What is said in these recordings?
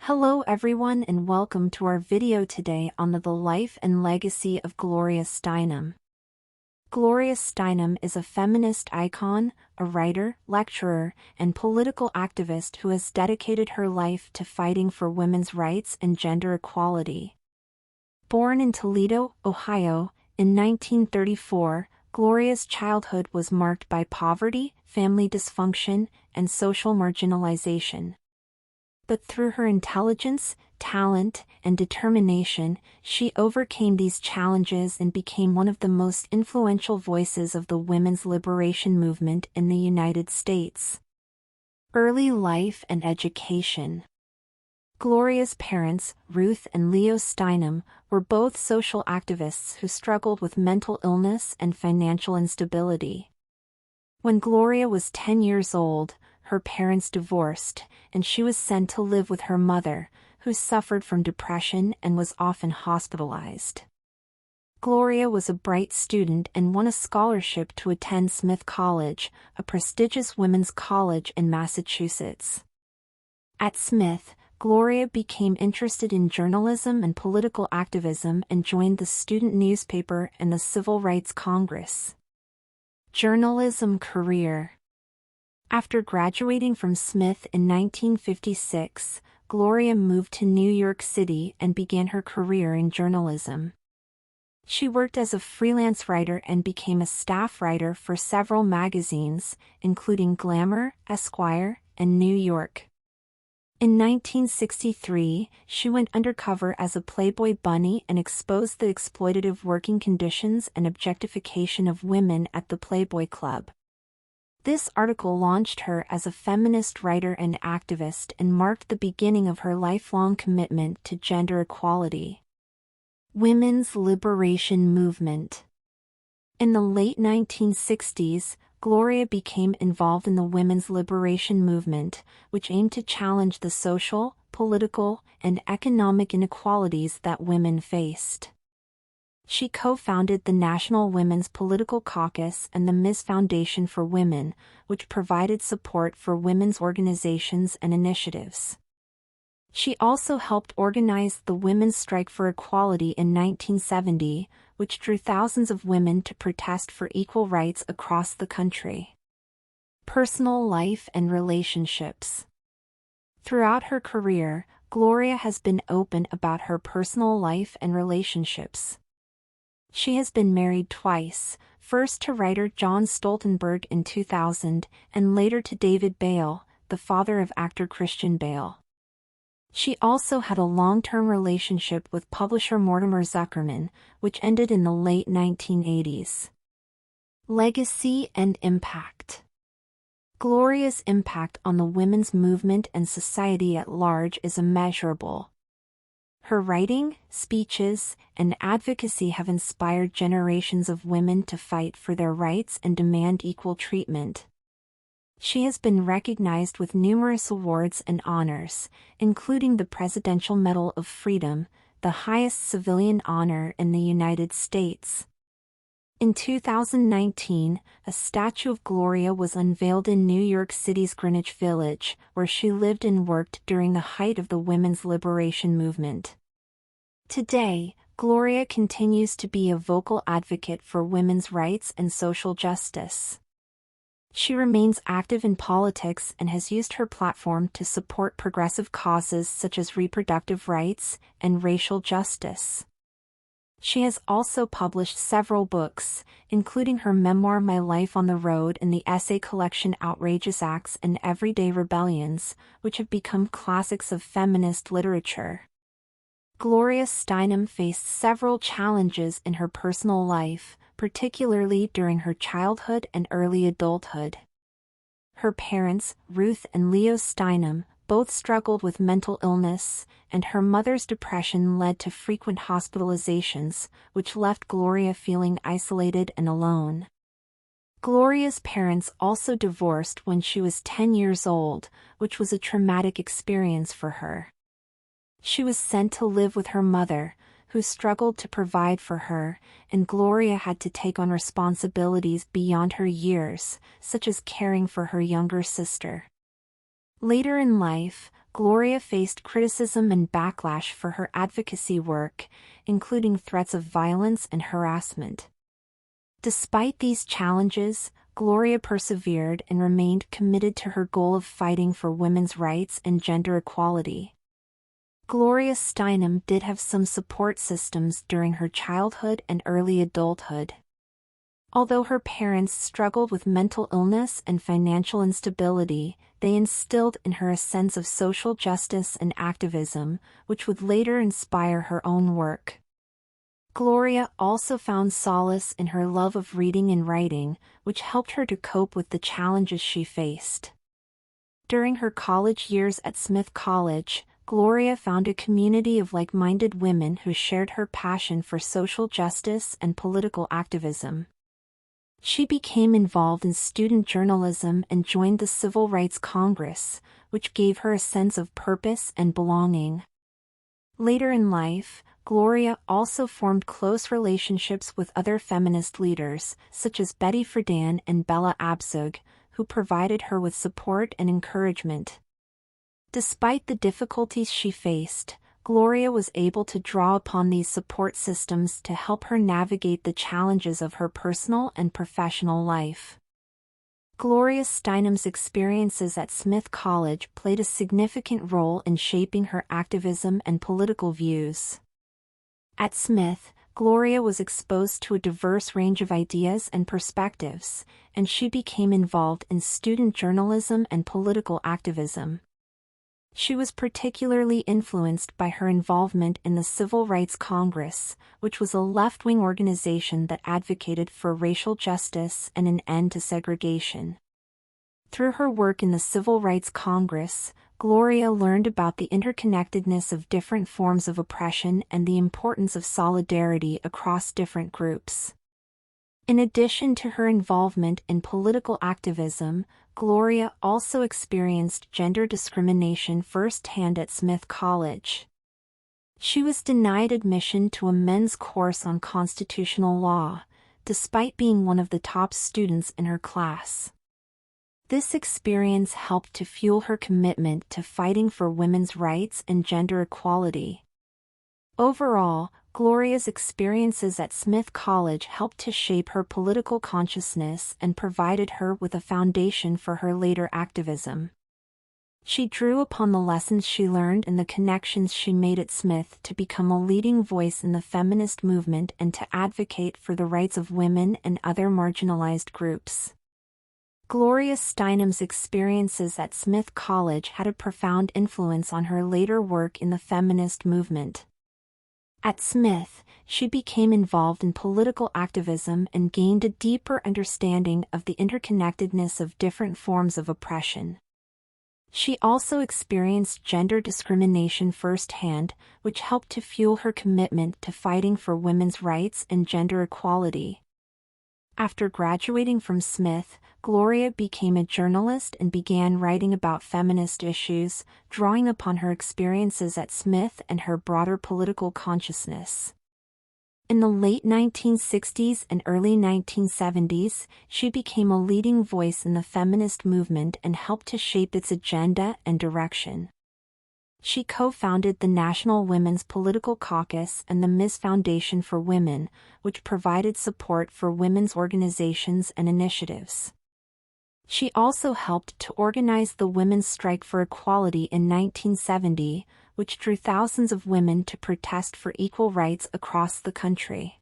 Hello everyone and welcome to our video today on the life and legacy of Gloria Steinem. Gloria Steinem is a feminist icon, a writer, lecturer, and political activist who has dedicated her life to fighting for women's rights and gender equality. Born in Toledo, Ohio, in 1934, Gloria's childhood was marked by poverty, family dysfunction, and social marginalization. But through her intelligence, talent, and determination, she overcame these challenges and became one of the most influential voices of the women's liberation movement in the United States. Early life and education. Gloria's parents, Ruth and Leo Steinem, were both social activists who struggled with mental illness and financial instability. When Gloria was 10 years old, her parents divorced, and she was sent to live with her mother, who suffered from depression and was often hospitalized. Gloria was a bright student and won a scholarship to attend Smith College, a prestigious women's college in Massachusetts. At Smith, Gloria became interested in journalism and political activism and joined the student newspaper and the Civil Rights Congress. Journalism career. After graduating from Smith in 1956, Gloria moved to New York City and began her career in journalism. She worked as a freelance writer and became a staff writer for several magazines, including Glamour, Esquire, and New York. In 1963, she went undercover as a Playboy bunny and exposed the exploitative working conditions and objectification of women at the Playboy Club. This article launched her as a feminist writer and activist and marked the beginning of her lifelong commitment to gender equality. Women's liberation movement. In the late 1960s, Gloria became involved in the women's liberation movement, which aimed to challenge the social, political, and economic inequalities that women faced. She co-founded the National Women's Political Caucus and the Ms. Foundation for Women, which provided support for women's organizations and initiatives. She also helped organize the Women's Strike for Equality in 1970, which drew thousands of women to protest for equal rights across the country. Personal life and relationships. Throughout her career, Gloria has been open about her personal life and relationships. She has been married twice, first to writer John Stoltenberg in 2000, and later to David Bale, the father of actor Christian Bale. She also had a long-term relationship with publisher Mortimer Zuckerman, which ended in the late 1980s. Legacy and impact. Gloria's impact on the women's movement and society at large is immeasurable. Her writing, speeches, and advocacy have inspired generations of women to fight for their rights and demand equal treatment. She has been recognized with numerous awards and honors, including the Presidential Medal of Freedom, the highest civilian honor in the United States. In 2019, a statue of Gloria was unveiled in New York City's Greenwich Village, where she lived and worked during the height of the women's liberation movement. Today, Gloria continues to be a vocal advocate for women's rights and social justice. She remains active in politics and has used her platform to support progressive causes such as reproductive rights and racial justice. She has also published several books, including her memoir My Life on the Road and the essay collection Outrageous Acts and Everyday Rebellions, which have become classics of feminist literature. Gloria Steinem faced several challenges in her personal life, particularly during her childhood and early adulthood. Her parents, Ruth and Leo Steinem, both struggled with mental illness, and her mother's depression led to frequent hospitalizations, which left Gloria feeling isolated and alone. Gloria's parents also divorced when she was 10 years old, which was a traumatic experience for her. She was sent to live with her mother, who struggled to provide for her, and Gloria had to take on responsibilities beyond her years, such as caring for her younger sister. Later in life, Gloria faced criticism and backlash for her advocacy work, including threats of violence and harassment. Despite these challenges, Gloria persevered and remained committed to her goal of fighting for women's rights and gender equality. Gloria Steinem did have some support systems during her childhood and early adulthood. Although her parents struggled with mental illness and financial instability, they instilled in her a sense of social justice and activism, which would later inspire her own work. Gloria also found solace in her love of reading and writing, which helped her to cope with the challenges she faced. During her college years at Smith College, Gloria found a community of like-minded women who shared her passion for social justice and political activism. She became involved in student journalism and joined the Civil Rights Congress, which gave her a sense of purpose and belonging. Later in life, Gloria also formed close relationships with other feminist leaders, such as Betty Friedan and Bella Abzug, who provided her with support and encouragement. Despite the difficulties she faced, Gloria was able to draw upon these support systems to help her navigate the challenges of her personal and professional life. Gloria Steinem's experiences at Smith College played a significant role in shaping her activism and political views. At Smith, Gloria was exposed to a diverse range of ideas and perspectives, and she became involved in student journalism and political activism. She was particularly influenced by her involvement in the Civil Rights Congress, which was a left-wing organization that advocated for racial justice and an end to segregation. Through her work in the Civil Rights Congress, Gloria learned about the interconnectedness of different forms of oppression and the importance of solidarity across different groups. In addition to her involvement in political activism, Gloria also experienced gender discrimination firsthand at Smith College. She was denied admission to a men's course on constitutional law, despite being one of the top students in her class. This experience helped to fuel her commitment to fighting for women's rights and gender equality. Overall, Gloria's experiences at Smith College helped to shape her political consciousness and provided her with a foundation for her later activism. She drew upon the lessons she learned and the connections she made at Smith to become a leading voice in the feminist movement and to advocate for the rights of women and other marginalized groups. Gloria Steinem's experiences at Smith College had a profound influence on her later work in the feminist movement. At Smith, she became involved in political activism and gained a deeper understanding of the interconnectedness of different forms of oppression. She also experienced gender discrimination firsthand, which helped to fuel her commitment to fighting for women's rights and gender equality. After graduating from Smith, Gloria became a journalist and began writing about feminist issues, drawing upon her experiences at Smith and her broader political consciousness. In the late 1960s and early 1970s, she became a leading voice in the feminist movement and helped to shape its agenda and direction. She co-founded the National Women's Political Caucus and the Ms. Foundation for Women, which provided support for women's organizations and initiatives. She also helped to organize the Women's Strike for Equality in 1970, which drew thousands of women to protest for equal rights across the country.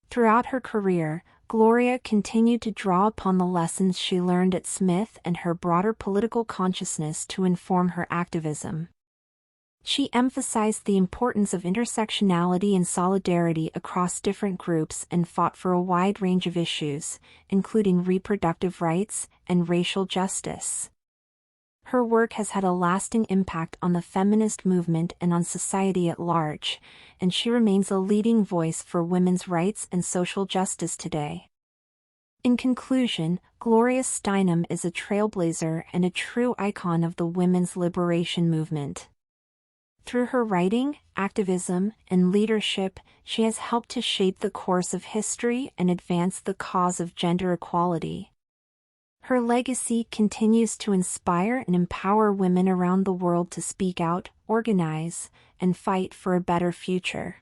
Throughout her career, Gloria continued to draw upon the lessons she learned at Smith and her broader political consciousness to inform her activism. She emphasized the importance of intersectionality and solidarity across different groups and fought for a wide range of issues, including reproductive rights and racial justice. Her work has had a lasting impact on the feminist movement and on society at large, and she remains a leading voice for women's rights and social justice today. In conclusion, Gloria Steinem is a trailblazer and a true icon of the women's liberation movement. Through her writing, activism, and leadership, she has helped to shape the course of history and advance the cause of gender equality. Her legacy continues to inspire and empower women around the world to speak out, organize, and fight for a better future.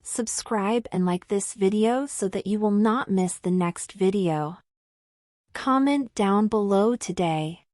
Subscribe and like this video so that you will not miss the next video. Comment down below today.